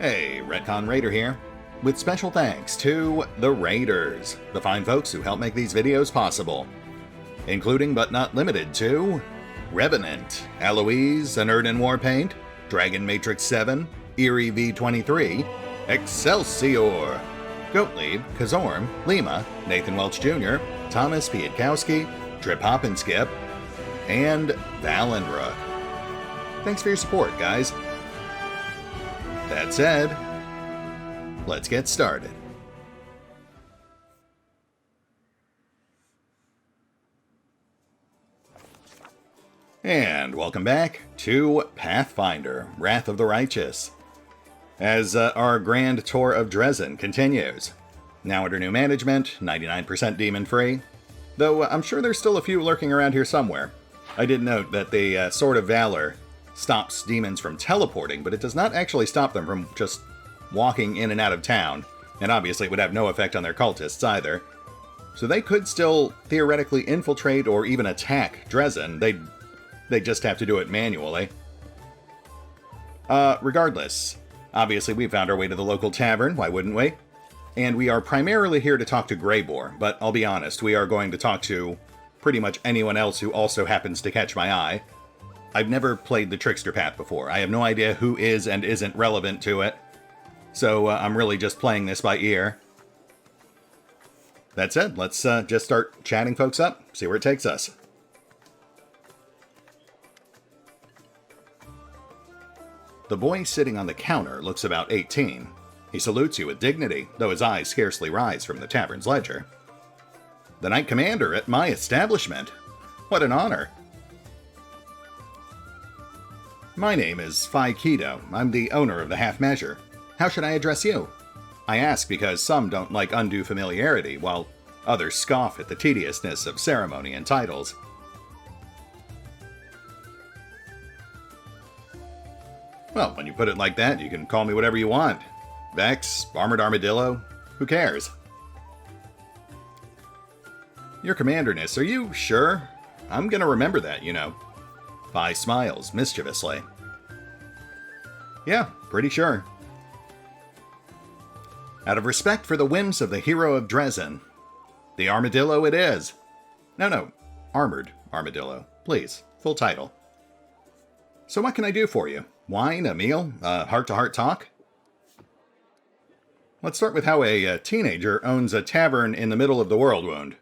Hey, RetconRaider here, with special thanks to the Raiders, the fine folks who help make these videos possible, including but not limited to Revenant, Alois, Anerdinwarpaint, Dragon Matrix 7, Eerie V23, Exsellsior, Gottlieb, Kazorm, Lima, Nathan Welch Jr., Tomasz, Piątkowski, Triphoppenskip, and Valinrook. Thanks for your support, guys. That said, let's get started. And welcome back to Pathfinder, Wrath of the Righteous, as our grand tour of Drezen continues. Now under new management, 99% demon-free, though I'm sure there's still a few lurking around here somewhere. I did note that the Sword of Valor stops demons from teleporting, but it does not actually stop them from just walking in and out of town, and obviously it would have no effect on their cultists either. So they could still theoretically infiltrate or even attack Drezen. They just have to do it manually. Regardless, obviously we found our way to the local tavern, why wouldn't we? And we are primarily here to talk to Greybor, but I'll be honest, we are going to talk to pretty much anyone else who also happens to catch my eye. I've never played the Trickster Path before. I have no idea who is and isn't relevant to it. So I'm really just playing this by ear. That said, let's just start chatting folks up, see where it takes us. The boy sitting on the counter looks about 18. He salutes you with dignity, though his eyes scarcely rise from the tavern's ledger. The Knight Commander at my establishment. What an honor. My name is Phi Keto. I'm the owner of the Half Measure. How should I address you? I ask because some don't like undue familiarity, while others scoff at the tediousness of ceremony and titles. Well, when you put it like that, you can call me whatever you want. Vex, Armored Armadillo, who cares? Your Commanderness, are you sure? I'm gonna remember that, you know. Phi smiles mischievously. Yeah, pretty sure. Out of respect for the whims of the hero of Drezen, the Armadillo it is. No, Armored Armadillo, please, full title. So what can I do for you? Wine, a meal, a heart-to-heart talk? Let's start with how a teenager owns a tavern in the middle of the world wound.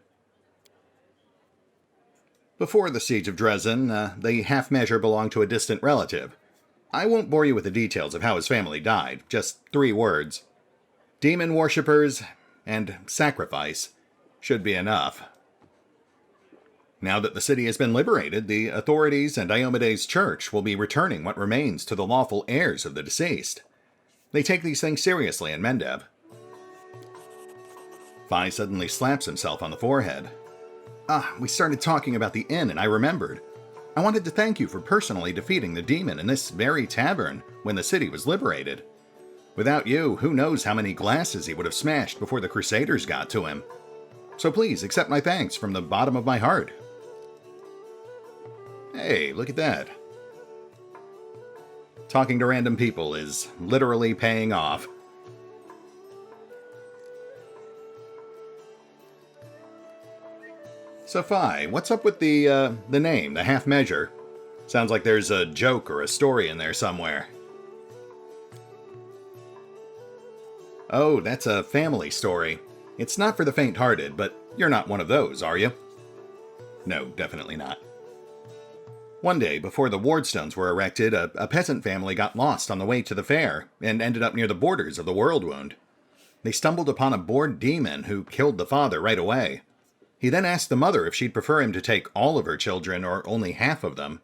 Before the siege of Drezen, the Half Measure belonged to a distant relative. I won't bore you with the details of how his family died, just 3 words. Demon worshippers and sacrifice should be enough. Now that the city has been liberated, the authorities and Iomede's church will be returning what remains to the lawful heirs of the deceased. They take these things seriously in Mendev. Phi suddenly slaps himself on the forehead. We started talking about the inn and I remembered. I wanted to thank you for personally defeating the demon in this very tavern when the city was liberated. Without you, who knows how many glasses he would have smashed before the Crusaders got to him. So please accept my thanks from the bottom of my heart. Hey, look at that. Talking to random people is literally paying off. So Phi, what's up with the name, the Half Measure? Sounds like there's a joke or a story in there somewhere. Oh, that's a family story. It's not for the faint-hearted, but you're not one of those, are you? No, definitely not. One day, before the wardstones were erected, a peasant family got lost on the way to the fair and ended up near the borders of the world wound. They stumbled upon a bored demon who killed the father right away. He then asked the mother if she'd prefer him to take all of her children or only half of them.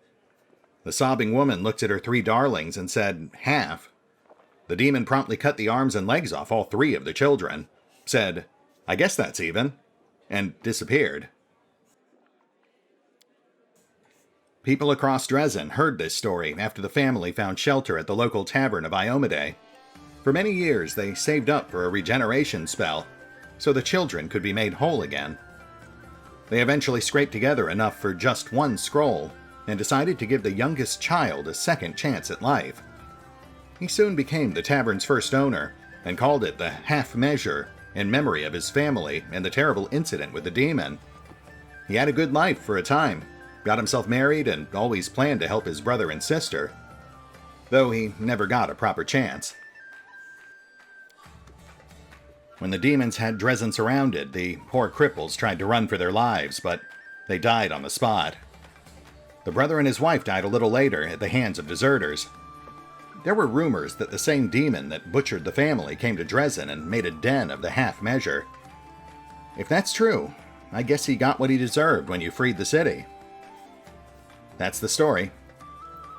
The sobbing woman looked at her 3 darlings and said, half. The demon promptly cut the arms and legs off all 3 of the children, said, I guess that's even, and disappeared. People across Drezen heard this story after the family found shelter at the local tavern of Iomede. For many years, they saved up for a regeneration spell, so the children could be made whole again. They eventually scraped together enough for just 1 scroll, and decided to give the youngest child a second chance at life. He soon became the tavern's first owner, and called it the Half Measure, in memory of his family and the terrible incident with the demon. He had a good life for a time, got himself married, and always planned to help his brother and sister, though he never got a proper chance. When the demons had Drezen surrounded, the poor cripples tried to run for their lives, but they died on the spot. The brother and his wife died a little later at the hands of deserters. There were rumors that the same demon that butchered the family came to Drezen and made a den of the Half Measure. If that's true, I guess he got what he deserved when you freed the city. That's the story.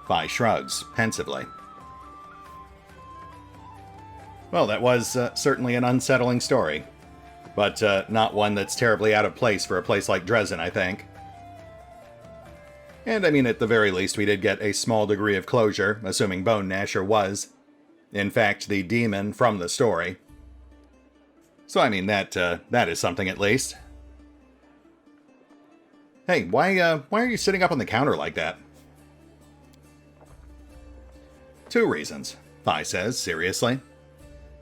Defye shrugs pensively. Well, that was certainly an unsettling story, but not one that's terribly out of place for a place like Drezen, I think. And I mean, at the very least, we did get a small degree of closure, assuming Bone Gnasher was, in fact, the demon from the story. So I mean, that is something at least. Hey, why are you sitting up on the counter like that? 2 reasons, Defye says, seriously.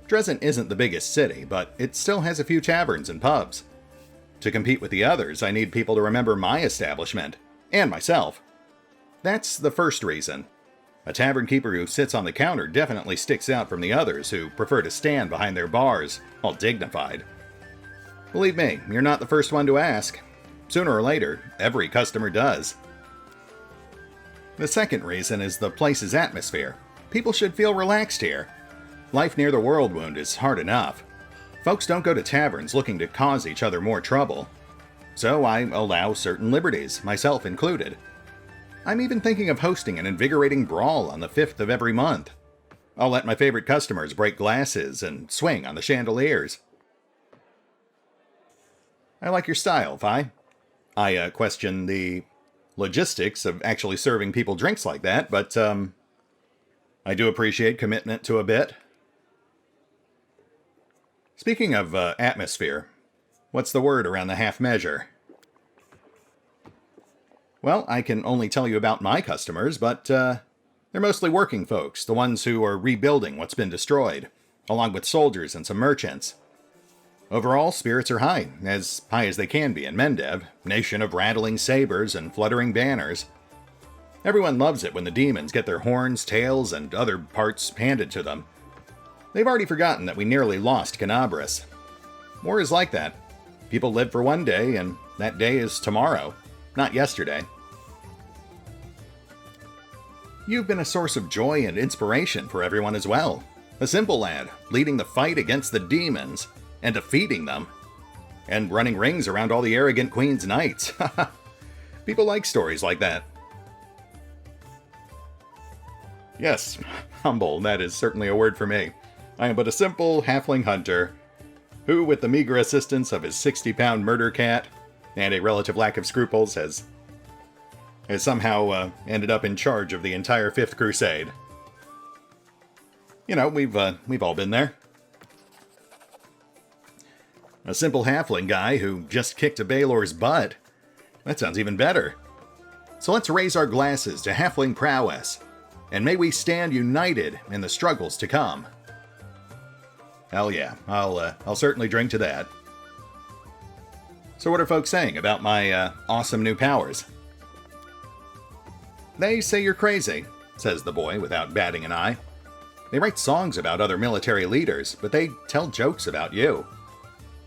Drezen isn't the biggest city, but it still has a few taverns and pubs. To compete with the others, I need people to remember my establishment, and myself. That's the first reason. A tavern keeper who sits on the counter definitely sticks out from the others who prefer to stand behind their bars, all dignified. Believe me, you're not the first one to ask. Sooner or later, every customer does. The second reason is the place's atmosphere. People should feel relaxed here. Life near the World Wound is hard enough. Folks don't go to taverns looking to cause each other more trouble. So I allow certain liberties, myself included. I'm even thinking of hosting an invigorating brawl on the 5th of every month. I'll let my favorite customers break glasses and swing on the chandeliers. I like your style, Defye. I question the logistics of actually serving people drinks like that, but I do appreciate commitment to a bit. Speaking of atmosphere, what's the word around the Half Measure? Well, I can only tell you about my customers, but they're mostly working folks, the ones who are rebuilding what's been destroyed, along with soldiers and some merchants. Overall, spirits are high as they can be in Mendev, nation of rattling sabers and fluttering banners. Everyone loves it when the demons get their horns, tails, and other parts handed to them. They've already forgotten that we nearly lost Canabras. War is like that. People live for one day, and that day is tomorrow, not yesterday. You've been a source of joy and inspiration for everyone as well. A simple lad, leading the fight against the demons, and defeating them, and running rings around all the arrogant Queen's knights. People like stories like that. Yes, humble, that is certainly a word for me. I am but a simple halfling hunter, who, with the meager assistance of his 60-pound murder cat, and a relative lack of scruples, has somehow ended up in charge of the entire 5th Crusade. You know, we've all been there. A simple halfling guy who just kicked a Baelor's butt. That sounds even better. So let's raise our glasses to halfling prowess, and may we stand united in the struggles to come. Hell yeah, I'll certainly drink to that. So what are folks saying about my awesome new powers? They say you're crazy, says the boy without batting an eye. They write songs about other military leaders, but they tell jokes about you.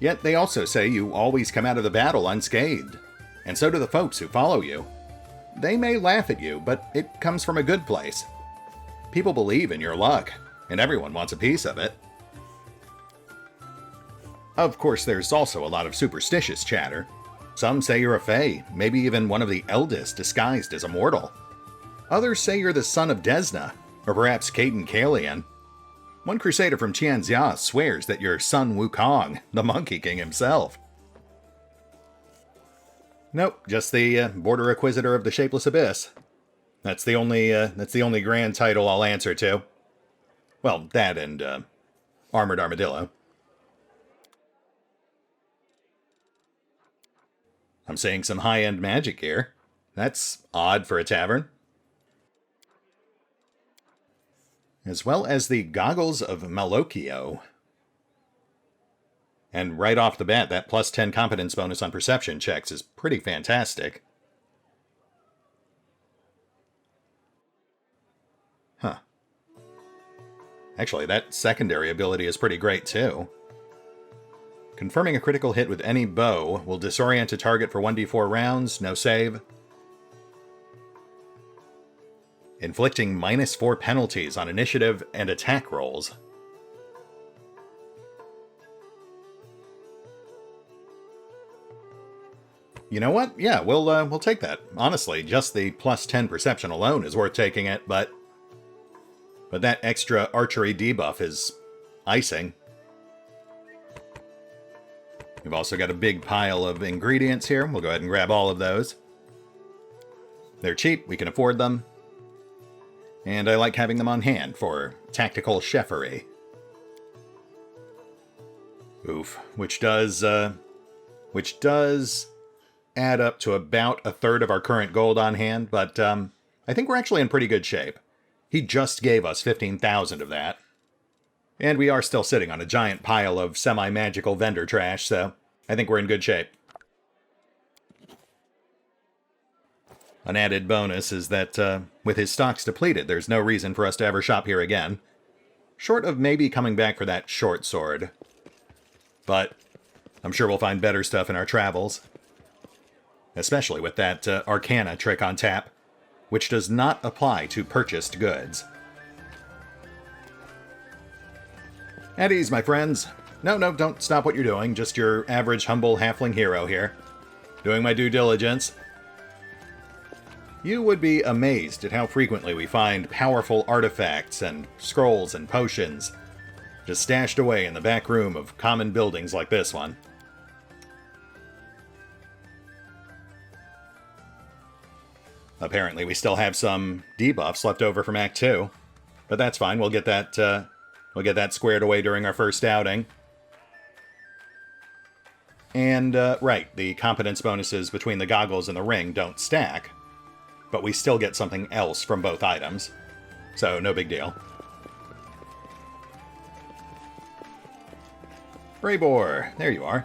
Yet they also say you always come out of the battle unscathed, and so do the folks who follow you. They may laugh at you, but it comes from a good place. People believe in your luck, and everyone wants a piece of it. Of course, there's also a lot of superstitious chatter. Some say you're a fae, maybe even one of the eldest disguised as a mortal. Others say you're the son of Desna, or perhaps Caden Kalian. One crusader from Tianxia swears that you're Sun Wukong, the Monkey King himself. Nope, just the Border Inquisitor of the Shapeless Abyss. That's the only grand title I'll answer to. Well, that and Armored Armadillo. I'm seeing some high-end magic here. That's odd for a tavern. as well as the Goggles of Malocchio. And right off the bat, that plus 10 competence bonus on perception checks is pretty fantastic. Huh. Actually, that secondary ability is pretty great, too. Confirming a critical hit with any bow will disorient a target for 1d4 rounds, no save. Inflicting -4 penalties on initiative and attack rolls. You know what? Yeah, we'll take that. Honestly, just the plus 10 perception alone is worth taking it, but that extra archery debuff is icing. We've also got a big pile of ingredients here. We'll go ahead and grab all of those. They're cheap, we can afford them. And I like having them on hand for tactical chefery. Oof, which does add up to about a third of our current gold on hand, but I think we're actually in pretty good shape. He just gave us 15,000 of that. And we are still sitting on a giant pile of semi-magical vendor trash, so I think we're in good shape. An added bonus is that with his stocks depleted, there's no reason for us to ever shop here again. Short of maybe coming back for that short sword. But I'm sure we'll find better stuff in our travels. Especially with that Arcana trick on tap, which does not apply to purchased goods. At ease, my friends. No, don't stop what you're doing. Just your average humble halfling hero here. Doing my due diligence. You would be amazed at how frequently we find powerful artifacts and scrolls and potions just stashed away in the back room of common buildings like this one. Apparently we still have some debuffs left over from Act 2, but that's fine. We'll get that squared away during our first outing. And, right, the competence bonuses between the goggles and the ring don't stack, but we still get something else from both items, so no big deal. Greybor, there you are.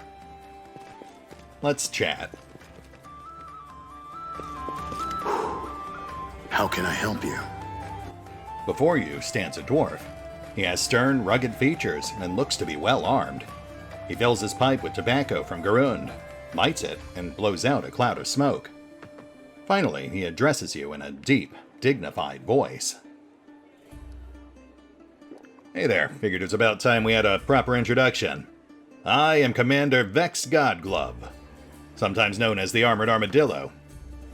Let's chat. How can I help you? Before you stands a dwarf. He has stern, rugged features and looks to be well armed. He fills his pipe with tobacco from Garund, lights it, and blows out a cloud of smoke. Finally, he addresses you in a deep, dignified voice. Hey there, figured it was about time we had a proper introduction. I am Commander Vex Godglove, sometimes known as the Armored Armadillo.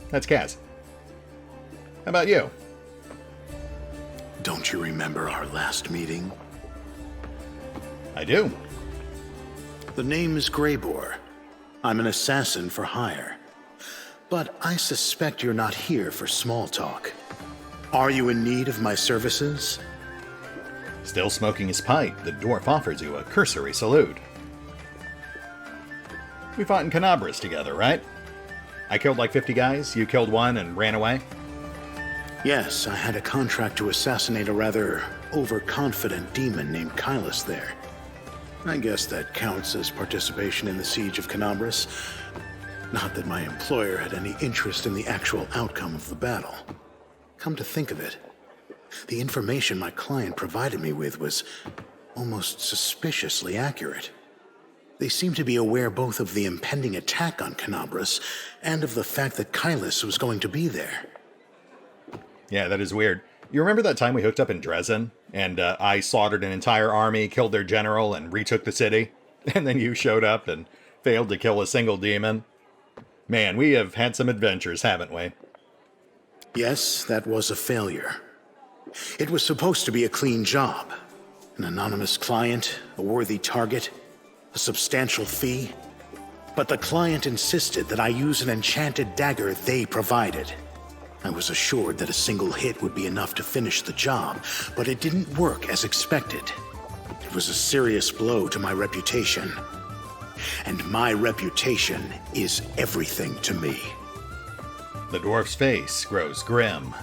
That's Kaz. How about you? Don't you remember our last meeting? I do. The name is Greybor. I'm an assassin for hire. But I suspect you're not here for small talk. Are you in need of my services? Still smoking his pipe, the dwarf offers you a cursory salute. We fought in Canabras together, right? I killed like 50 guys, you killed one and ran away? Yes, I had a contract to assassinate a rather overconfident demon named Kylus there. I guess that counts as participation in the siege of Canabras. Not that my employer had any interest in the actual outcome of the battle. Come to think of it, the information my client provided me with was almost suspiciously accurate. They seemed to be aware both of the impending attack on Canabras and of the fact that Kylus was going to be there. Yeah, that is weird. You remember that time we hooked up in Drezen, and I slaughtered an entire army, killed their general, and retook the city? And then you showed up and failed to kill a single demon? Man, we have had some adventures, haven't we? Yes, that was a failure. It was supposed to be a clean job. An anonymous client, a worthy target, a substantial fee. But the client insisted that I use an enchanted dagger they provided. I was assured that a single hit would be enough to finish the job, but it didn't work as expected. It was a serious blow to my reputation. And my reputation is everything to me. The dwarf's face grows grim.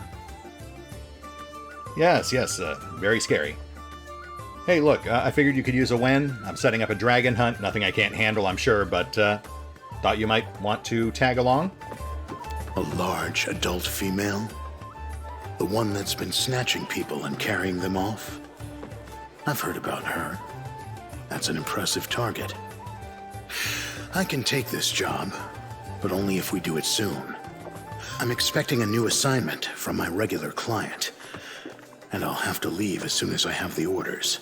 Yes, very scary. Hey, look, I figured you could use a win. I'm setting up a dragon hunt. Nothing I can't handle, I'm sure, but thought you might want to tag along. A large adult female? The one that's been snatching people and carrying them off? I've heard about her. That's an impressive target. I can take this job, but only if we do it soon. I'm expecting a new assignment from my regular client, and I'll have to leave as soon as I have the orders.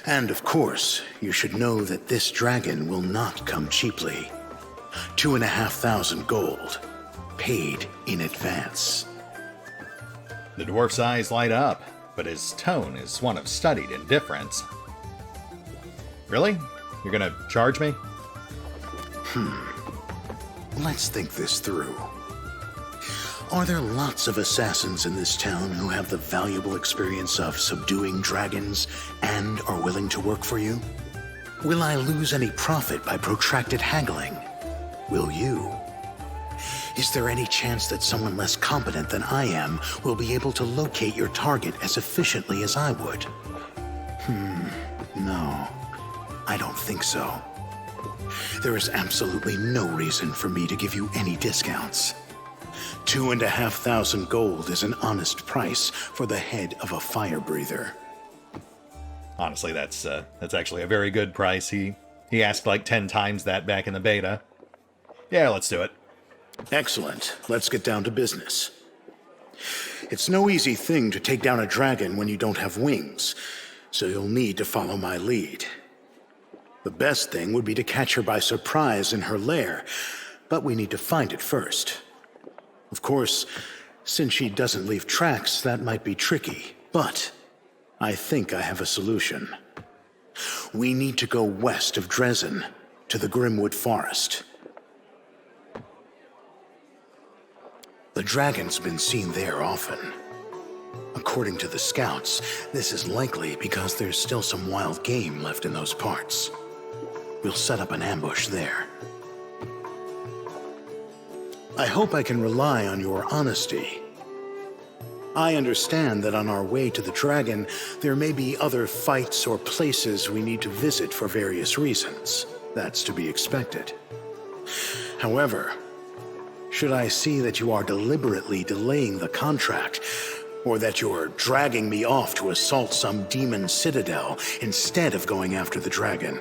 And of course, you should know that this dragon will not come cheaply. 2,500 gold, paid in advance. The dwarf's eyes light up, but his tone is one of studied indifference. Really? You're gonna charge me? Let's think this through. Are there lots of assassins in this town who have the valuable experience of subduing dragons and are willing to work for you? Will I lose any profit by protracted haggling? Will you? Is there any chance that someone less competent than I am will be able to locate your target as efficiently as I would? No, I don't think so. There is absolutely no reason for me to give you any discounts. 2,500 gold is an honest price for the head of a fire breather. Honestly, that's actually a very good price. He asked like 10 times that back in the beta. Yeah, let's do it. Excellent. Let's get down to business. It's no easy thing to take down a dragon when you don't have wings, so you'll need to follow my lead. The best thing would be to catch her by surprise in her lair, but we need to find it first. Of course, since she doesn't leave tracks, that might be tricky, but I think I have a solution. We need to go west of Drezen, to the Grimwood Forest. The dragon's been seen there often. According to the scouts, this is likely because there's still some wild game left in those parts. We'll set up an ambush there. I hope I can rely on your honesty. I understand that on our way to the dragon, there may be other fights or places we need to visit for various reasons. That's to be expected. However, should I see that you are deliberately delaying the contract, or that you're dragging me off to assault some demon citadel instead of going after the dragon,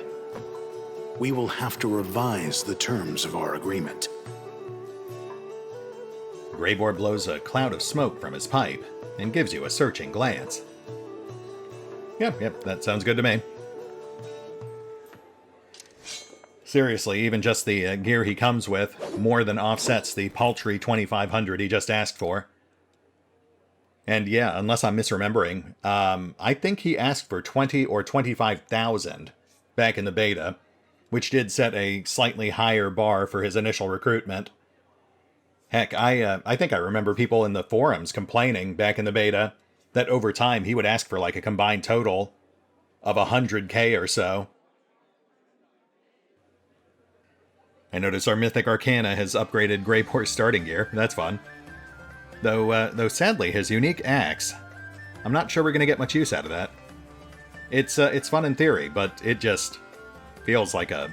we will have to revise the terms of our agreement. Greybor blows a cloud of smoke from his pipe and gives you a searching glance. Yep, that sounds good to me. Seriously, even just the gear he comes with more than offsets the paltry 2,500 he just asked for. And yeah, unless I'm misremembering, I think he asked for 20 or 25,000 back in the beta, which did set a slightly higher bar for his initial recruitment. Heck, I think I remember people in the forums complaining back in the beta that over time he would ask for like a combined total of 100k or so. I notice our Mythic Arcana has upgraded Greybor's starting gear. That's fun. Though sadly, his unique axe, I'm not sure we're going to get much use out of that. It's fun in theory, but it just feels like a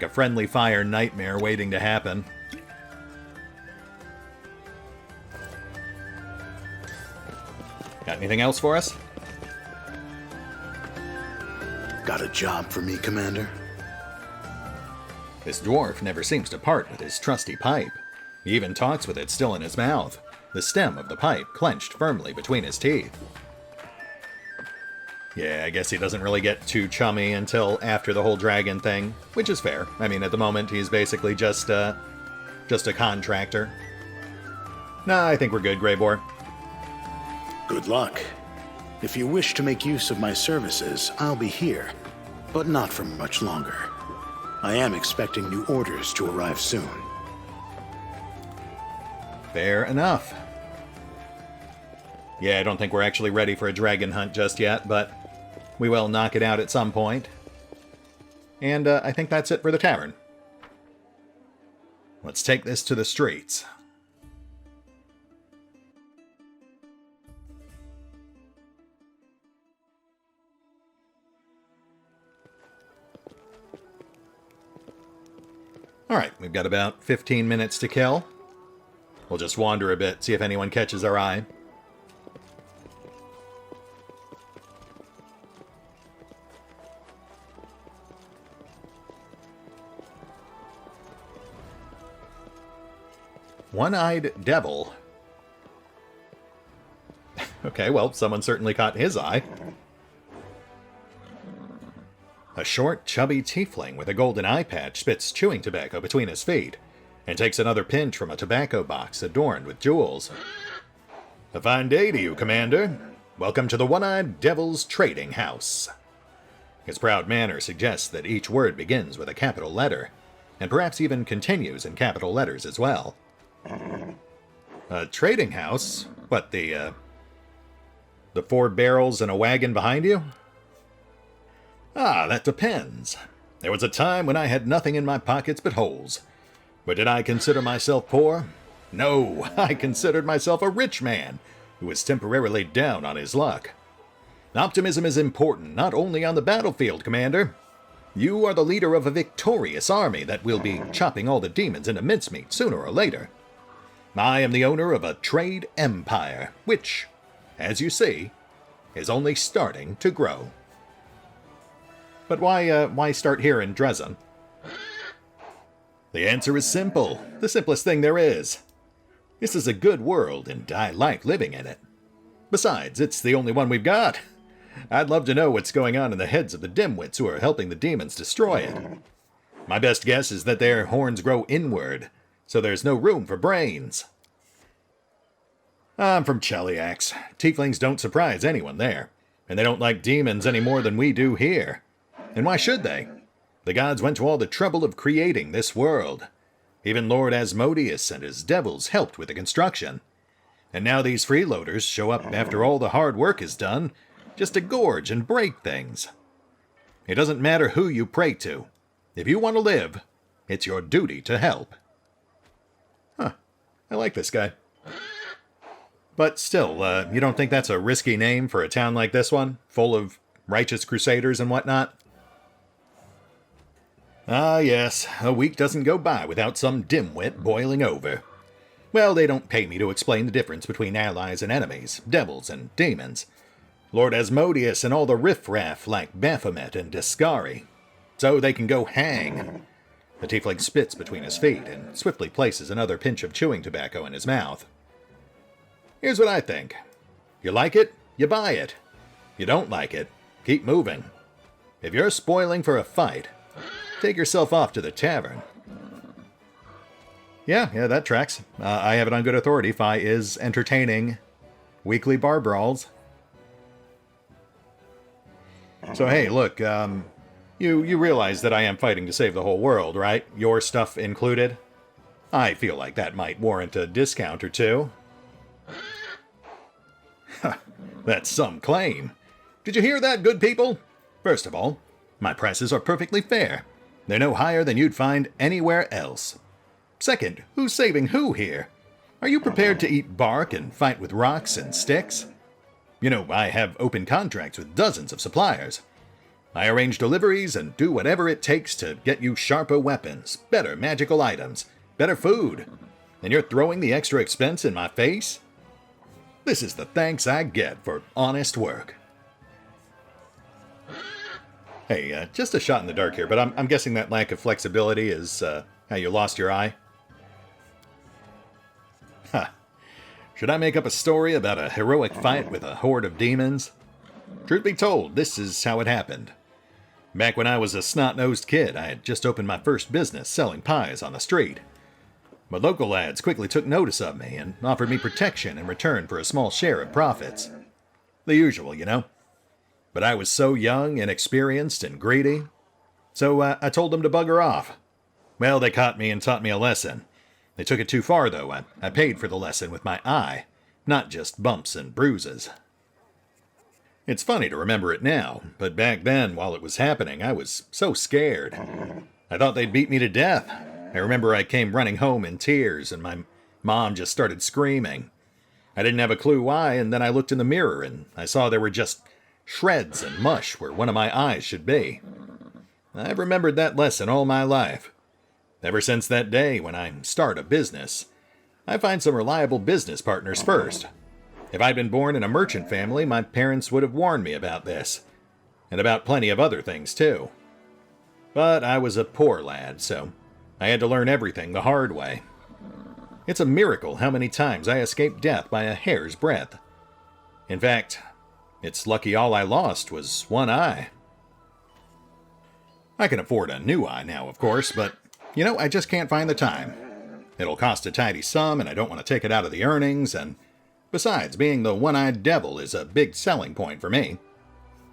friendly fire nightmare waiting to happen. Got anything else for us? Got a job for me, Commander? This dwarf never seems to part with his trusty pipe. He even talks with it still in his mouth, the stem of the pipe clenched firmly between his teeth. Yeah, I guess he doesn't really get too chummy until after the whole dragon thing, which is fair. I mean, at the moment, he's basically just a contractor. Nah, I think we're good, Greybor. Good luck. If you wish to make use of my services, I'll be here, but not for much longer. I am expecting new orders to arrive soon. Fair enough. Yeah, I don't think we're actually ready for a dragon hunt just yet, but we will knock it out at some point. And I think that's it for the tavern. Let's take this to the streets. Alright, we've got about 15 minutes to kill. We'll just wander a bit, see if anyone catches our eye. One-eyed devil. Okay, well, someone certainly caught his eye. A short, chubby tiefling with a golden eye patch spits chewing tobacco between his feet and takes another pinch from a tobacco box adorned with jewels. A fine day to you, Commander. Welcome to the One-Eyed Devil's Trading House. His proud manner suggests that each word begins with a capital letter, and perhaps even continues in capital letters as well. A trading house? What, the 4 barrels and a wagon behind you? Ah, that depends. There was a time when I had nothing in my pockets but holes. But did I consider myself poor? No, I considered myself a rich man who was temporarily down on his luck. Optimism is important not only on the battlefield, Commander. You are the leader of a victorious army that will be chopping all the demons into mincemeat sooner or later. I am the owner of a trade empire, which, as you see, is only starting to grow. But why start here in Drezen? The answer is simple, the simplest thing there is. This is a good world, and I like living in it. Besides, it's the only one we've got. I'd love to know what's going on in the heads of the dimwits who are helping the demons destroy it. My best guess is that their horns grow inward, so there's no room for brains. I'm from Cheliax. Tieflings don't surprise anyone there, and they don't like demons any more than we do here. And why should they? The gods went to all the trouble of creating this world. Even Lord Asmodeus and his devils helped with the construction. And now these freeloaders show up after all the hard work is done, just to gorge and break things. It doesn't matter who you pray to. If you want to live, it's your duty to help. Huh. I like this guy. But still, you don't think that's a risky name for a town like this one, full of righteous crusaders and whatnot? Ah, yes, a week doesn't go by without some dimwit boiling over. Well, they don't pay me to explain the difference between allies and enemies, devils and demons. Lord Asmodeus and all the riffraff like Baphomet and Discari. So they can go hang. The tiefling spits between his feet and swiftly places another pinch of chewing tobacco in his mouth. Here's what I think. You like it, you buy it. You don't like it, keep moving. If you're spoiling for a fight, take yourself off to the tavern. Yeah, that tracks. I have it on good authority. Fi is entertaining weekly bar brawls. So hey, look, you realize that I am fighting to save the whole world, right? Your stuff included? I feel like that might warrant a discount or two. That's some claim. Did you hear that, good people? First of all, my prices are perfectly fair. They're no higher than you'd find anywhere else. Second, who's saving who here? Are you prepared to eat bark and fight with rocks and sticks? You know, I have open contracts with dozens of suppliers. I arrange deliveries and do whatever it takes to get you sharper weapons, better magical items, better food. And you're throwing the extra expense in my face? This is the thanks I get for honest work. Hey, just a shot in the dark here, but I'm guessing that lack of flexibility is how you lost your eye? Huh. Should I make up a story about a heroic fight with a horde of demons? Truth be told, this is how it happened. Back when I was a snot-nosed kid, I had just opened my first business selling pies on the street. But local lads quickly took notice of me and offered me protection in return for a small share of profits. The usual, you know. But I was so young, inexperienced, and greedy. So I told them to bugger off. Well, they caught me and taught me a lesson. They took it too far, though. I paid for the lesson with my eye, not just bumps and bruises. It's funny to remember it now, but back then, while it was happening, I was so scared. I thought they'd beat me to death. I remember I came running home in tears, and my mom just started screaming. I didn't have a clue why, and then I looked in the mirror, and I saw there were just shreds and mush where one of my eyes should be. I've remembered that lesson all my life. Ever since that day when I start a business, I find some reliable business partners first. If I'd been born in a merchant family, my parents would have warned me about this, and about plenty of other things too. But I was a poor lad, so I had to learn everything the hard way. It's a miracle how many times I escaped death by a hair's breadth. In fact, it's lucky all I lost was one eye. I can afford a new eye now, of course, but, I just can't find the time. It'll cost a tidy sum, and I don't want to take it out of the earnings, and besides, being the one-eyed devil is a big selling point for me.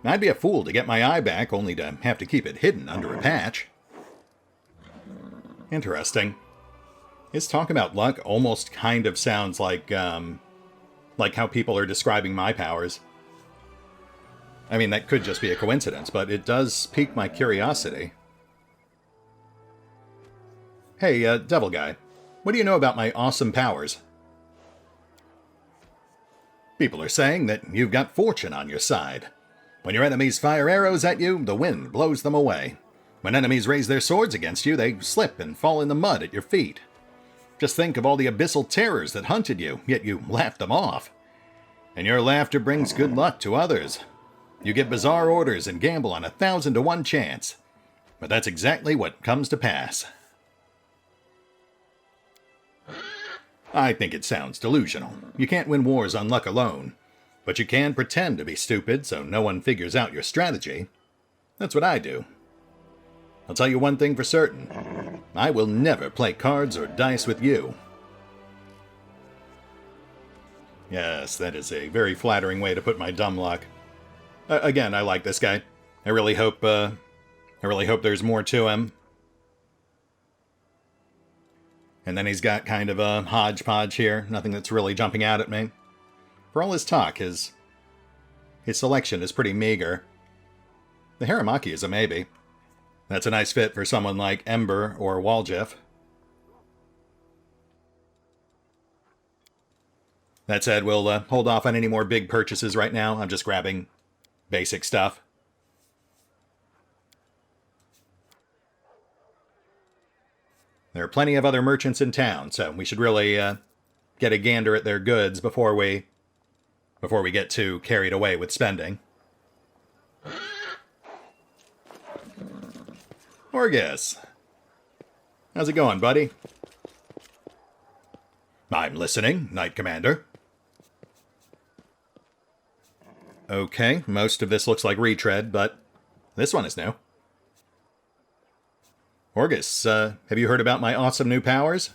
I'd be a fool to get my eye back only to have to keep it hidden under a patch. Interesting. His talk about luck almost kind of sounds like how people are describing my powers. I mean, that could just be a coincidence, but it does pique my curiosity. Hey, Devil Guy, what do you know about my awesome powers? People are saying that you've got fortune on your side. When your enemies fire arrows at you, the wind blows them away. When enemies raise their swords against you, they slip and fall in the mud at your feet. Just think of all the abyssal terrors that hunted you, yet you laughed them off. And your laughter brings good luck to others. You get bizarre orders and gamble on 1,000 to 1 chance. But that's exactly what comes to pass. I think it sounds delusional. You can't win wars on luck alone. But you can pretend to be stupid so no one figures out your strategy. That's what I do. I'll tell you one thing for certain. I will never play cards or dice with you. Yes, that is a very flattering way to put my dumb luck. Again, I like this guy. I really hope there's more to him. And then he's got kind of a hodgepodge here. Nothing that's really jumping out at me. For all his talk, his selection is pretty meager. The Haramaki is a maybe. That's a nice fit for someone like Ember or Waljif. That said, we'll hold off on any more big purchases right now. I'm just grabbing basic stuff. There are plenty of other merchants in town, so we should really get a gander at their goods before we get too carried away with spending. Orgus. How's it going, buddy? I'm listening, Knight Commander. Okay, most of this looks like retread, but this one is new. Orgus, have you heard about my awesome new powers?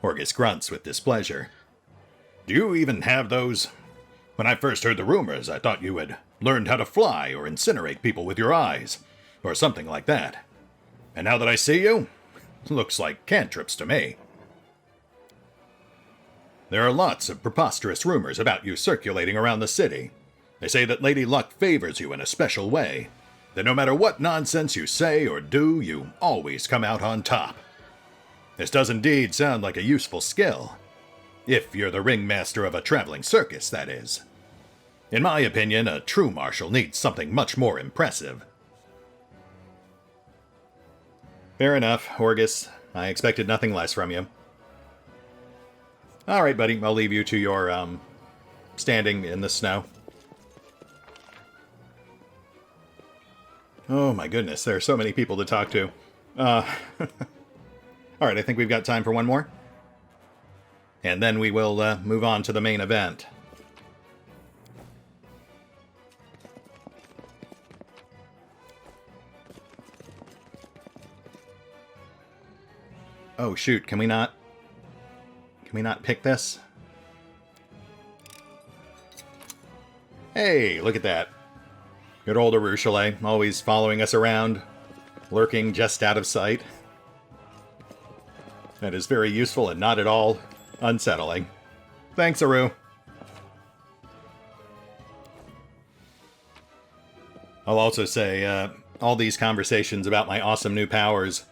Orgus grunts with displeasure. Do you even have those? When I first heard the rumors, I thought you had learned how to fly or incinerate people with your eyes, or something like that. And now that I see you, looks like cantrips to me. There are lots of preposterous rumors about you circulating around the city. They say that Lady Luck favors you in a special way, that no matter what nonsense you say or do, you always come out on top. This does indeed sound like a useful skill. If you're the ringmaster of a traveling circus, that is. In my opinion, a true marshal needs something much more impressive. Fair enough, Orgus. I expected nothing less from you. Alright, buddy, I'll leave you to your, standing in the snow. Oh my goodness, there are so many people to talk to. Alright, I think we've got time for one more. And then we will move on to the main event. Oh shoot, can we not pick this? Hey, look at that. Good old Arushale, always following us around, lurking just out of sight. That is very useful and not at all unsettling. Thanks, Aru. I'll also say, all these conversations about my awesome new powers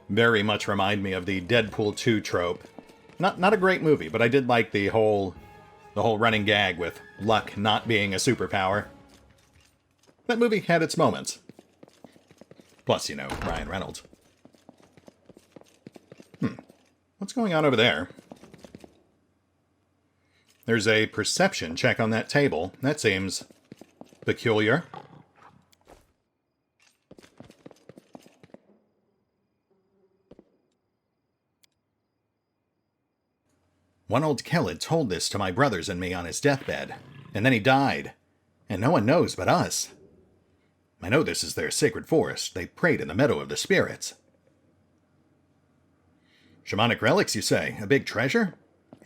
very much remind me of the Deadpool 2 trope. Not a great movie, but I did like the whole running gag with luck not being a superpower. That movie had its moments. Plus, Ryan Reynolds. What's going on over there? There's a perception check on that table. That seems peculiar. One old Kellid told this to my brothers and me on his deathbed, and then he died, and no one knows but us. I know this is their sacred forest. They prayed in the meadow of the spirits. Shamanic relics, you say? A big treasure?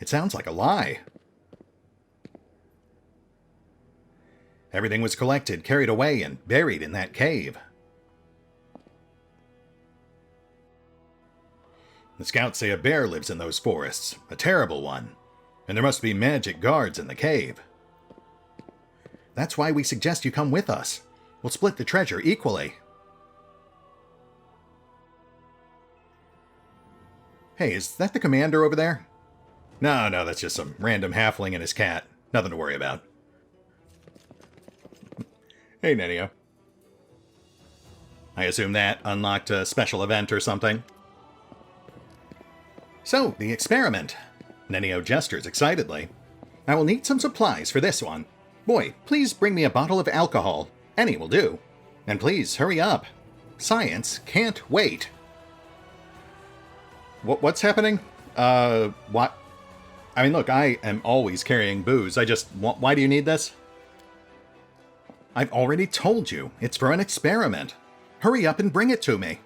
It sounds like a lie. Everything was collected, carried away, and buried in that cave. The scouts say a bear lives in those forests, a terrible one, and there must be magic guards in the cave. That's why we suggest you come with us. We'll split the treasure equally. Hey, is that the commander over there? No, that's just some random halfling and his cat. Nothing to worry about. Hey, Nenio. I assume that unlocked a special event or something. So, the experiment. Nenio gestures excitedly. I will need some supplies for this one. Boy, please bring me a bottle of alcohol. Any will do. And please, hurry up. Science can't wait. What's happening? What? I mean, look, I am always carrying booze. Why do you need this? I've already told you. It's for an experiment. Hurry up and bring it to me.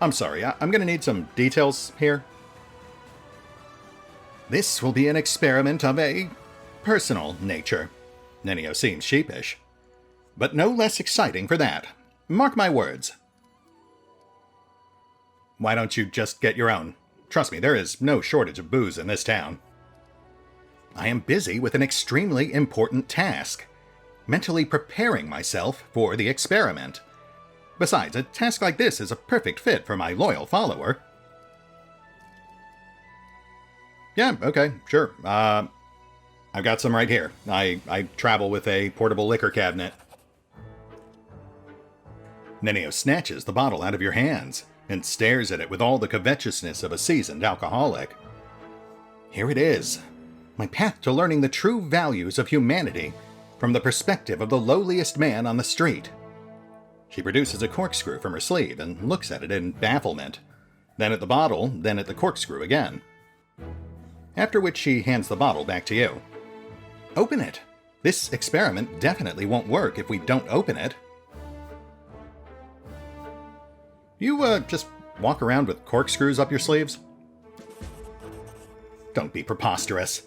I'm sorry, I'm going to need some details here. This will be an experiment of a personal nature. Nenio seems sheepish. But no less exciting for that. Mark my words. Why don't you just get your own? Trust me, there is no shortage of booze in this town. I am busy with an extremely important task. Mentally preparing myself for the experiment. Besides, a task like this is a perfect fit for my loyal follower. Yeah, okay, sure. I've got some right here. I travel with a portable liquor cabinet. Nenio snatches the bottle out of your hands and stares at it with all the covetousness of a seasoned alcoholic. Here it is. My path to learning the true values of humanity from the perspective of the lowliest man on the street. She produces a corkscrew from her sleeve and looks at it in bafflement, then at the bottle, then at the corkscrew again. After which she hands the bottle back to you. Open it. This experiment definitely won't work if we don't open it. You, just walk around with corkscrews up your sleeves? Don't be preposterous.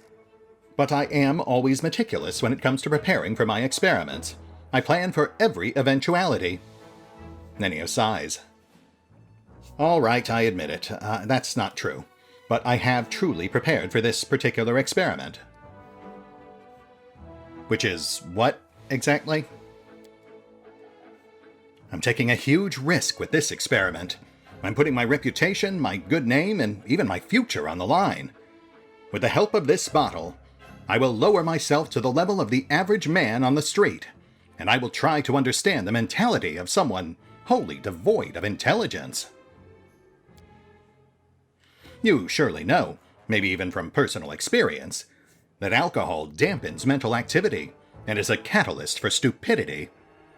But I am always meticulous when it comes to preparing for my experiments. I plan for every eventuality. Nenio sighs. All right, I admit it. That's not true. But I have truly prepared for this particular experiment. Which is what, exactly? I'm taking a huge risk with this experiment. I'm putting my reputation, my good name, and even my future on the line. With the help of this bottle, I will lower myself to the level of the average man on the street, and I will try to understand the mentality of someone wholly devoid of intelligence. You surely know, maybe even from personal experience, that alcohol dampens mental activity and is a catalyst for stupidity.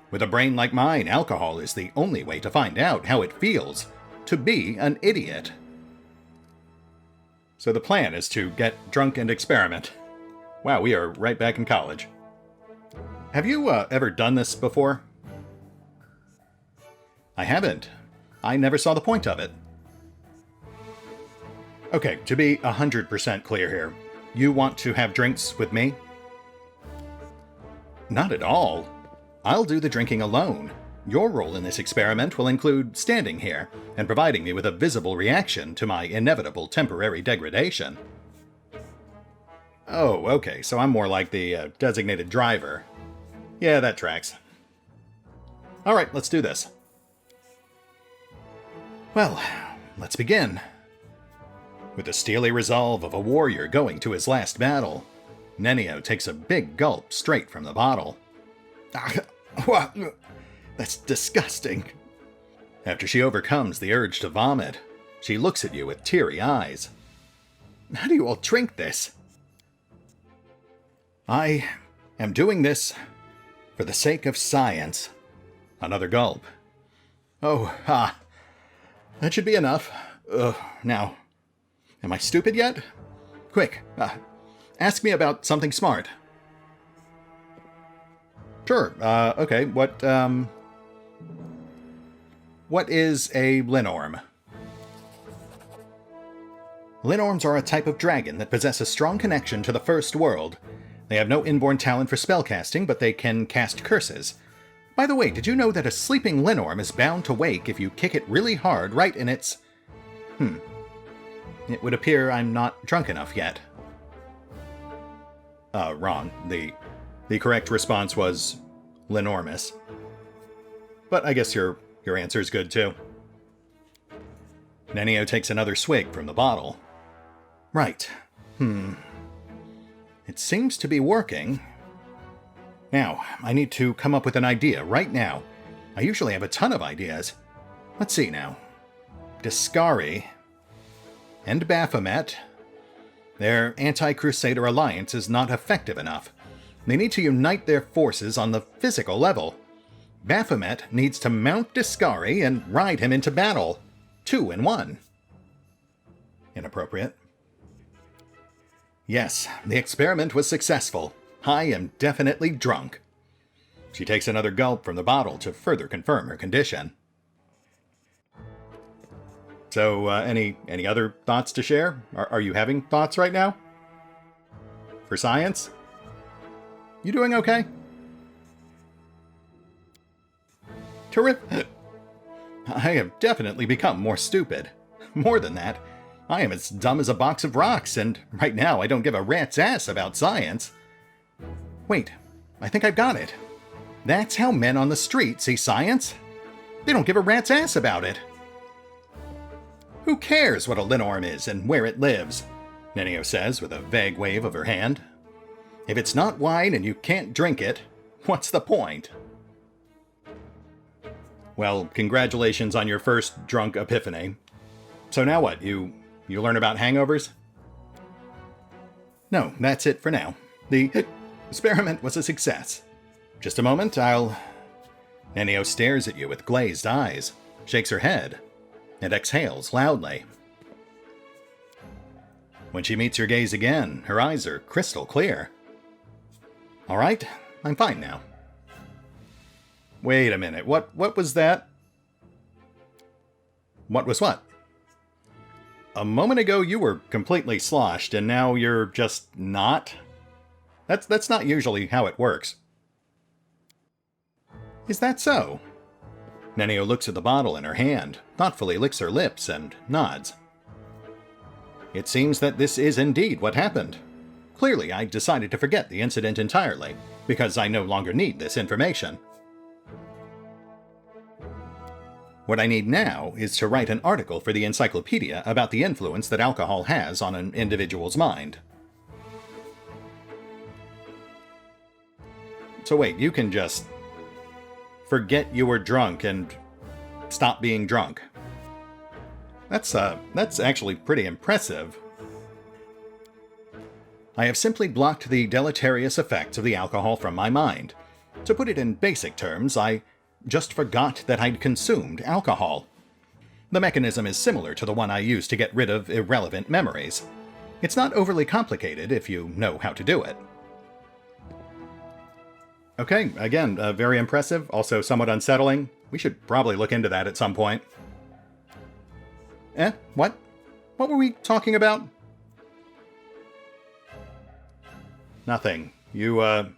With a brain like mine, alcohol is the only way to find out how it feels to be an idiot. So the plan is to get drunk and experiment. Wow, we are right back in college. Have you ever done this before? I haven't. I never saw the point of it. Okay, to be 100% clear here, you want to have drinks with me? Not at all. I'll do the drinking alone. Your role in this experiment will include standing here and providing me with a visible reaction to my inevitable temporary degradation. Oh, okay, so I'm more like the designated driver. Yeah, that tracks. Alright, let's do this. Well, let's begin. With the steely resolve of a warrior going to his last battle, Nenio takes a big gulp straight from the bottle. That's disgusting. After she overcomes the urge to vomit, she looks at you with teary eyes. How do you all drink this? I am doing this for the sake of science. Another gulp. Oh, that should be enough. Now, am I stupid yet? Quick, ask me about something smart. Sure, okay, what is a Linorm? Linorms are a type of dragon that possess a strong connection to the First World. They have no inborn talent for spellcasting, but they can cast curses. By the way, did you know that a sleeping Linorm is bound to wake if you kick it really hard right in its... It would appear I'm not drunk enough yet. Wrong. The correct response was Linormus. But I guess your answer's good too. Nenio takes another swig from the bottle. Right. It seems to be working. Now, I need to come up with an idea right now. I usually have a ton of ideas. Let's see now. Discari and Baphomet. Their anti-Crusader alliance is not effective enough. They need to unite their forces on the physical level. Baphomet needs to mount Discari and ride him into battle. 2 in 1. Inappropriate. Yes, the experiment was successful. I am definitely drunk. She takes another gulp from the bottle to further confirm her condition. So, any other thoughts to share? Are you having thoughts right now? For science? You doing okay? Terrific. I have definitely become more stupid. More than that, I am as dumb as a box of rocks, and right now I don't give a rat's ass about science. Wait, I think I've got it. That's how men on the street see science. They don't give a rat's ass about it. Who cares what a Linorm is and where it lives? Nenio says with a vague wave of her hand. If it's not wine and you can't drink it, what's the point? Well, congratulations on your first drunk epiphany. So now what, you learn about hangovers? No, that's it for now. The experiment was a success. Just a moment, Nenio stares at you with glazed eyes, shakes her head, and exhales loudly. When she meets your gaze again, her eyes are crystal clear. All right, I'm fine now. Wait a minute, what was that? What was what? A moment ago you were completely sloshed, and now you're just not? That's not usually how it works. Is that so? Nenio looks at the bottle in her hand, thoughtfully licks her lips, and nods. It seems that this is indeed what happened. Clearly, I decided to forget the incident entirely, because I no longer need this information. What I need now is to write an article for the encyclopedia about the influence that alcohol has on an individual's mind. So wait, you can just forget you were drunk and stop being drunk. That's actually pretty impressive. I have simply blocked the deleterious effects of the alcohol from my mind. To put it in basic terms, I just forgot that I'd consumed alcohol. The mechanism is similar to the one I use to get rid of irrelevant memories. It's not overly complicated if you know how to do it. Okay, again, very impressive, also somewhat unsettling. We should probably look into that at some point. What? What were we talking about? Nothing. You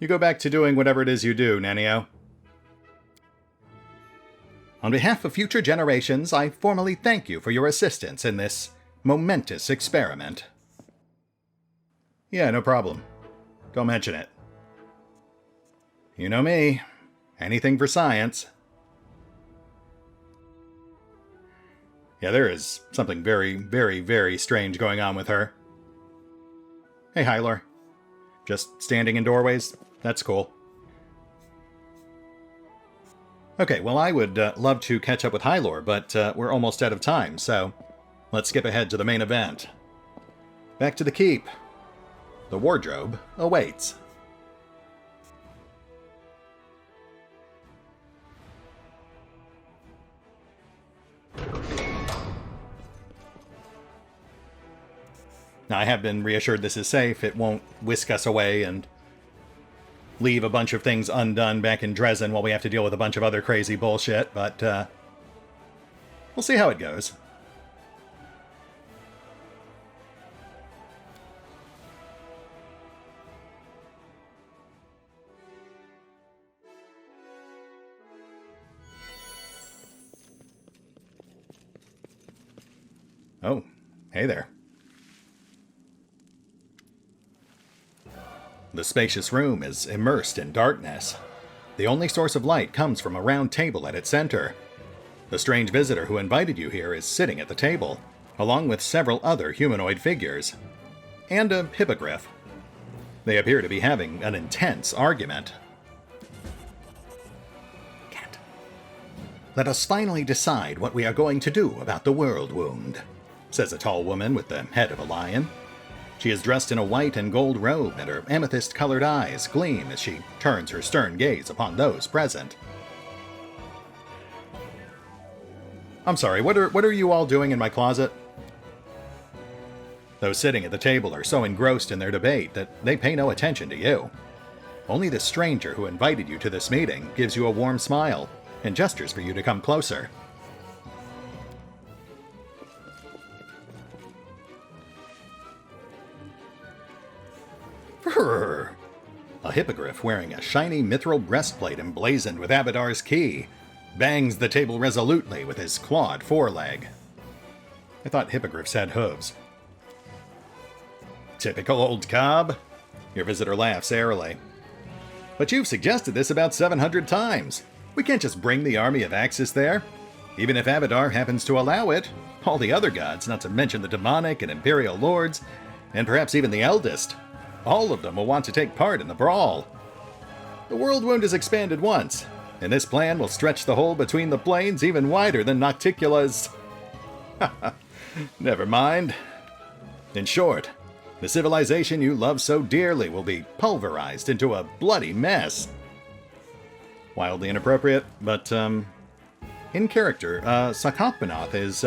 go back to doing whatever it is you do, Nenio. On behalf of future generations, I formally thank you for your assistance in this momentous experiment. Yeah, no problem. Don't mention it. You know me. Anything for science. Yeah, there is something very, very, very strange going on with her. Hey, Hylar. Just standing in doorways? That's cool. Okay, well, I would love to catch up with Hylor, but we're almost out of time, so let's skip ahead to the main event. Back to the keep. The wardrobe awaits. Now, I have been reassured this is safe. It won't whisk us away and leave a bunch of things undone back in Drezen while we have to deal with a bunch of other crazy bullshit, but we'll see how it goes. Oh, hey there. The spacious room is immersed in darkness. The only source of light comes from a round table at its center. The strange visitor who invited you here is sitting at the table, along with several other humanoid figures, and a hippogriff. They appear to be having an intense argument. Cat. Let us finally decide what we are going to do about the world wound, says a tall woman with the head of a lion. She is dressed in a white and gold robe, and her amethyst-colored eyes gleam as she turns her stern gaze upon those present. I'm sorry, what are you all doing in my closet? Those sitting at the table are so engrossed in their debate that they pay no attention to you. Only the stranger who invited you to this meeting gives you a warm smile and gestures for you to come closer. Brrr. A hippogriff wearing a shiny mithril breastplate emblazoned with Abadar's key bangs the table resolutely with his clawed foreleg. I thought hippogriffs had hooves. Typical old cob. Your visitor laughs airily. But you've suggested this about 700 times. We can't just bring the army of Axis there. Even if Abadar happens to allow it, all the other gods, not to mention the demonic and imperial lords, and perhaps even the eldest, all of them will want to take part in the brawl. The world wound is expanded once, and this plan will stretch the hole between the planes even wider than Nocticula's. Never mind. In short, the civilization you love so dearly will be pulverized into a bloody mess. Wildly inappropriate, but, in character, Sakopanoth is,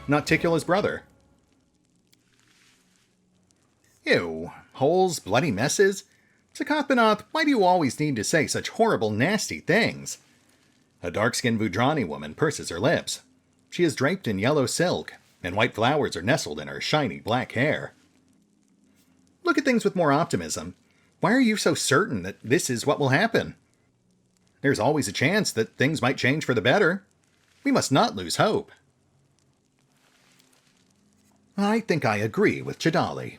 Nocticula's brother. Ew. Holes, bloody messes? Sakopanoth, why do you always need to say such horrible, nasty things? A dark-skinned Vudrani woman purses her lips. She is draped in yellow silk, and white flowers are nestled in her shiny black hair. Look at things with more optimism. Why are you so certain that this is what will happen? There's always a chance that things might change for the better. We must not lose hope. I think I agree with Chidali.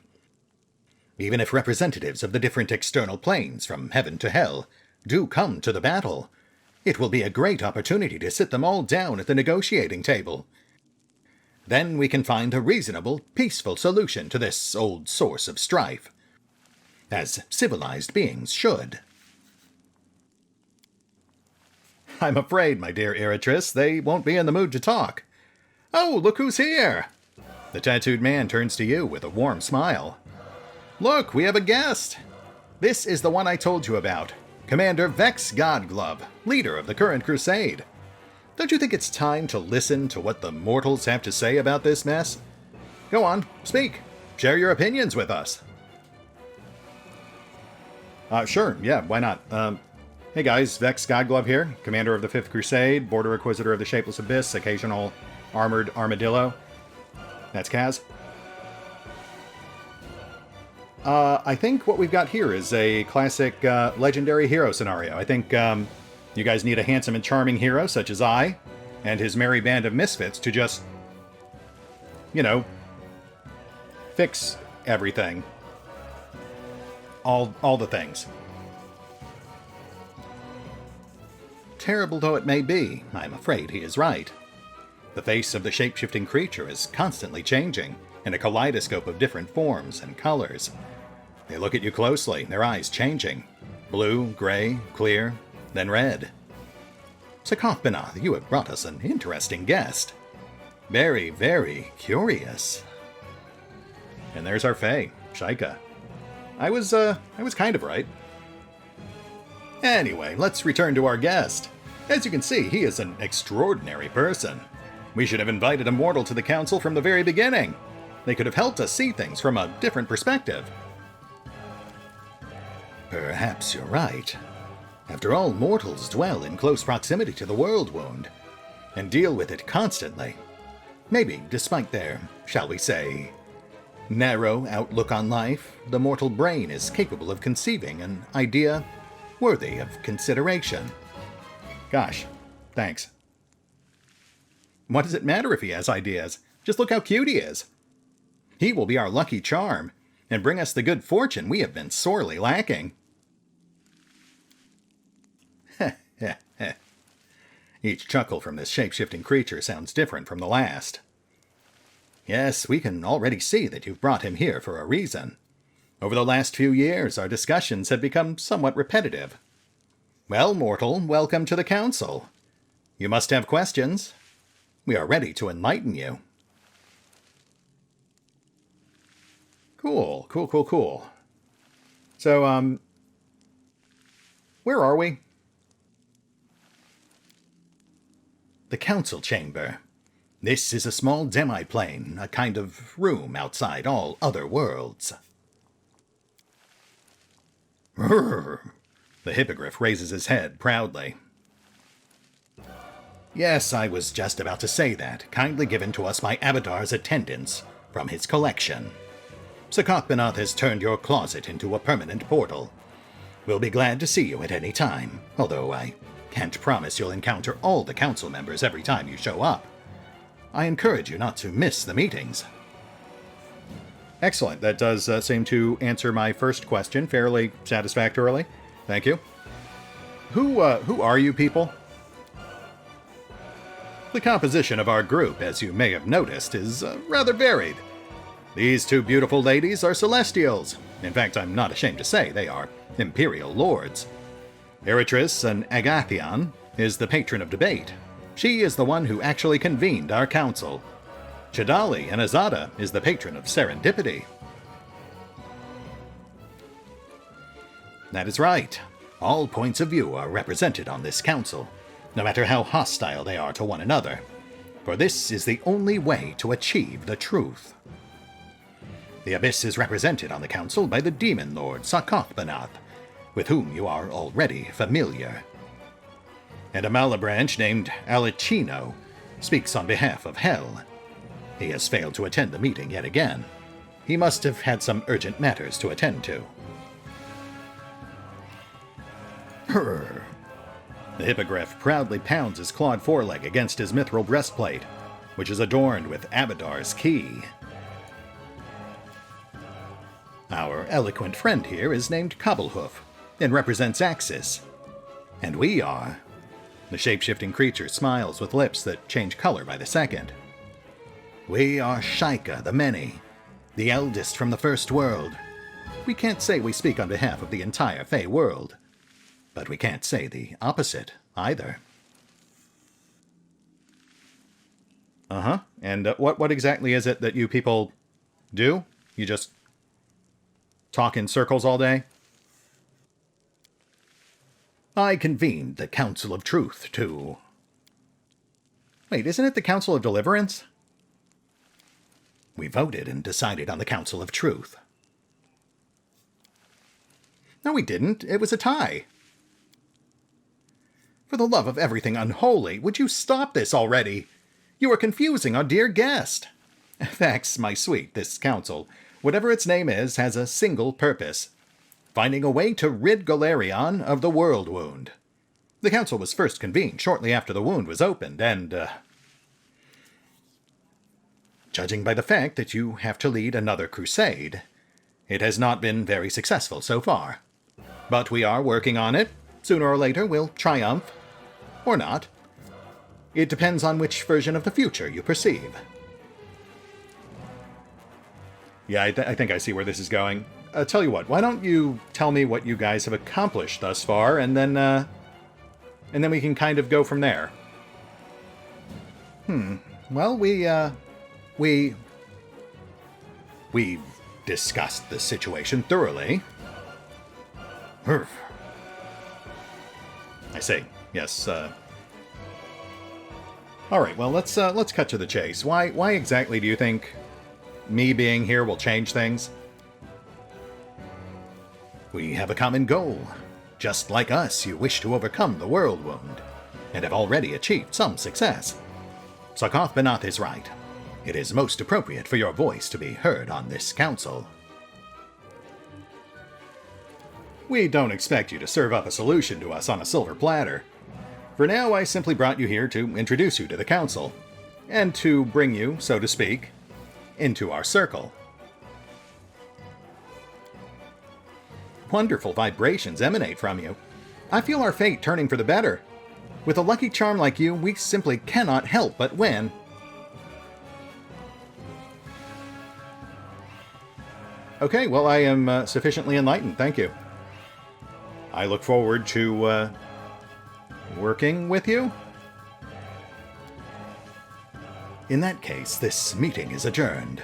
Even if representatives of the different external planes from heaven to hell do come to the battle, it will be a great opportunity to sit them all down at the negotiating table. Then we can find a reasonable, peaceful solution to this old source of strife, as civilized beings should. I'm afraid, my dear Iratrice, they won't be in the mood to talk. Oh, look who's here! The tattooed man turns to you with a warm smile. Look, we have a guest! This is the one I told you about, Commander Vex Godglub, leader of the current crusade. Don't you think it's time to listen to what the mortals have to say about this mess? Go on, speak. Share your opinions with us. Sure, yeah, why not? Hey guys, Vex Godglub here, commander of the 5th Crusade, border inquisitor of the Shapeless Abyss, occasional armored armadillo. That's Kaz. I think what we've got here is a classic legendary hero scenario. I think you guys need a handsome and charming hero such as I and his merry band of misfits to just, fix everything. All the things. Terrible though it may be, I'm afraid he is right. The face of the shape-shifting creature is constantly changing in a kaleidoscope of different forms and colors. They look at you closely, their eyes changing. Blue, gray, clear, then red. Sakofbanath, you have brought us an interesting guest. Very, very curious. And there's our Fae, Shayna. I was kind of right. Anyway, let's return to our guest. As you can see, he is an extraordinary person. We should have invited a mortal to the council from the very beginning. They could have helped us see things from a different perspective. Perhaps you're right. After all, mortals dwell in close proximity to the world wound, and deal with it constantly. Maybe, despite their, shall we say, narrow outlook on life, the mortal brain is capable of conceiving an idea worthy of consideration. Gosh, thanks. What does it matter if he has ideas? Just look how cute he is. He will be our lucky charm, and bring us the good fortune we have been sorely lacking. Each chuckle from this shape-shifting creature sounds different from the last. Yes, we can already see that you've brought him here for a reason. Over the last few years, our discussions have become somewhat repetitive. Well, mortal, welcome to the council. You must have questions. We are ready to enlighten you. Cool. So, where are we? The council chamber. This is a small demi-plane, a kind of room outside all other worlds. The hippogriff raises his head proudly. Yes, I was just about to say that, kindly given to us by Abadar's attendants from his collection. Sakofbanath has turned your closet into a permanent portal. We'll be glad to see you at any time, although I can't promise you'll encounter all the council members every time you show up. I encourage you not to miss the meetings. Excellent. That does seem to answer my first question fairly satisfactorily. Thank you. Who are you people? The composition of our group, as you may have noticed, is rather varied. These two beautiful ladies are Celestials. In fact, I'm not ashamed to say they are Imperial Lords. Eritris, an Agathion, is the patron of debate. She is the one who actually convened our council. Chidali, an Azada, is the patron of serendipity. That is right. All points of view are represented on this council, no matter how hostile they are to one another, for this is the only way to achieve the truth. The Abyss is represented on the council by the Demon Lord Sakofbanath, with whom you are already familiar. And a Malabranch named Alicino speaks on behalf of Hell. He has failed to attend the meeting yet again. He must have had some urgent matters to attend to. Purr. The hippogriff proudly pounds his clawed foreleg against his mithril breastplate, which is adorned with Abadar's key. Our eloquent friend here is named Cobblehoof and represents Axis. And we are... The shape-shifting creature smiles with lips that change color by the second. We are Shayna the Many, the eldest from the First World. We can't say we speak on behalf of the entire Fey world, but we can't say the opposite either. And what exactly is it that you people do? You just talk in circles all day? I convened the Council of Truth to... Wait, isn't it the Council of Deliverance? We voted and decided on the Council of Truth. No, we didn't. It was a tie. For the love of everything unholy, would you stop this already? You are confusing our dear guest. Thanks, my sweet. This council, whatever its name is, has a single purpose. Finding a way to rid Golarion of the world wound. The council was first convened shortly after the wound was opened, and, judging by the fact that you have to lead another crusade, it has not been very successful so far. But we are working on it. Sooner or later we'll triumph. Or not. It depends on which version of the future you perceive. Yeah, I think I see where this is going. Tell you what, why don't you tell me what you guys have accomplished thus far, and then, and then we can kind of go from there. Well, we've discussed the situation thoroughly. I see. Yes, Alright, well, let's cut to the chase. Why exactly do you think me being here will change things? We have a common goal. Just like us, you wish to overcome the world wound, and have already achieved some success. Sarkoth is right. It is most appropriate for your voice to be heard on this council. We don't expect you to serve up a solution to us on a silver platter. For now, I simply brought you here to introduce you to the council, and to bring you, so to speak, into our circle. Wonderful vibrations emanate from you. I feel our fate turning for the better. With a lucky charm like you, we simply cannot help but win. Okay, well, I am sufficiently enlightened, thank you. I look forward to working with you? In that case, this meeting is adjourned.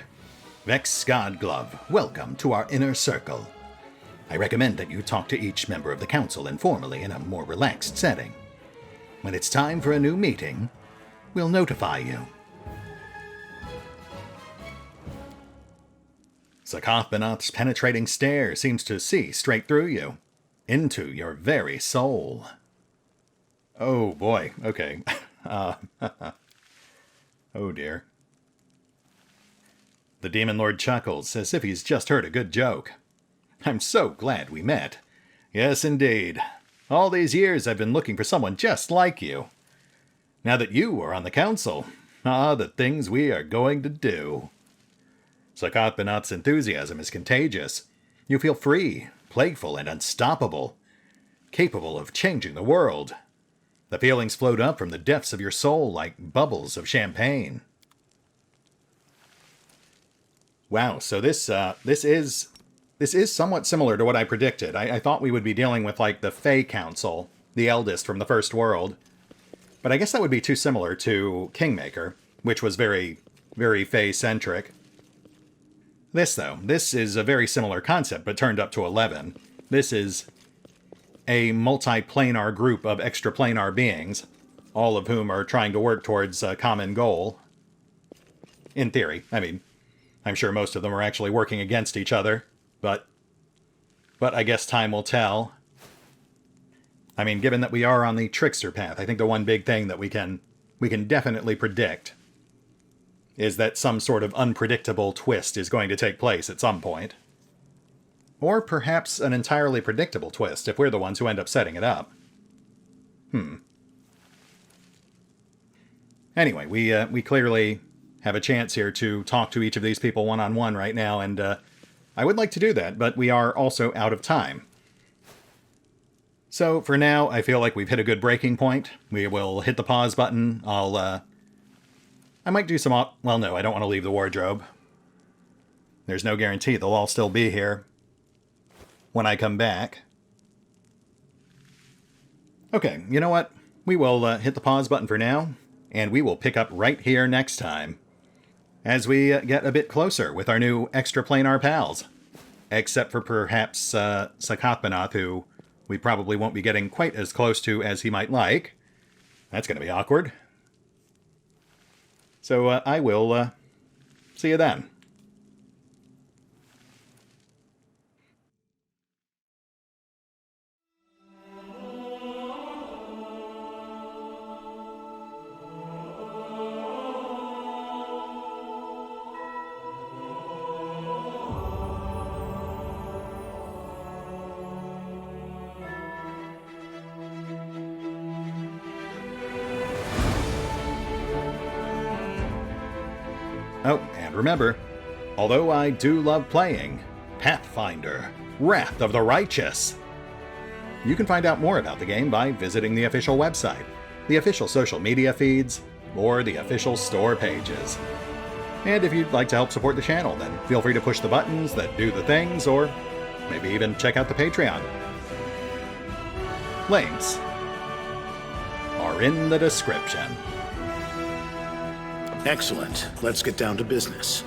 Vex Godglove, welcome to our inner circle. I recommend that you talk to each member of the council informally in a more relaxed setting. When it's time for a new meeting, we'll notify you. Sarkoth's penetrating stare seems to see straight through you, into your very soul. Oh boy, okay. Oh dear. The Demon Lord chuckles as if he's just heard a good joke. I'm so glad we met. Yes, indeed. All these years I've been looking for someone just like you. Now that you are on the council, the things we are going to do. Sarkoth's enthusiasm is contagious. You feel free, playful, and unstoppable. Capable of changing the world. The feelings float up from the depths of your soul like bubbles of champagne. Wow, so this is somewhat similar to what I predicted. I thought we would be dealing with, like, the Fey Council, the eldest from the First World. But I guess that would be too similar to Kingmaker, which was very, very Fey-centric. This, though, this is a very similar concept, but turned up to 11. This is a multi-planar group of extraplanar beings, all of whom are trying to work towards a common goal. In theory. I mean, I'm sure most of them are actually working against each other. But I guess time will tell. I mean, given that we are on the trickster path, I think the one big thing that we can definitely predict is that some sort of unpredictable twist is going to take place at some point. Or perhaps an entirely predictable twist, if we're the ones who end up setting it up. Anyway, we clearly have a chance here to talk to each of these people one-on-one right now, and I would like to do that, but we are also out of time. So, for now, I feel like we've hit a good breaking point. We will hit the pause button. I might do some... Well, no, I don't want to leave the wardrobe. There's no guarantee they'll all still be here when I come back. Okay, you know what? We will hit the pause button for now, and we will pick up right here next time, as we get a bit closer with our new extraplanar pals. Except for perhaps Sarkoth, who we probably won't be getting quite as close to as he might like. That's going to be awkward. So I will see you then. Oh, and remember, although I do love playing Pathfinder, Wrath of the Righteous, you can find out more about the game by visiting the official website, the official social media feeds, or the official store pages. And if you'd like to help support the channel, then feel free to push the buttons that do the things, or maybe even check out the Patreon. Links are in the description. Excellent. Let's get down to business.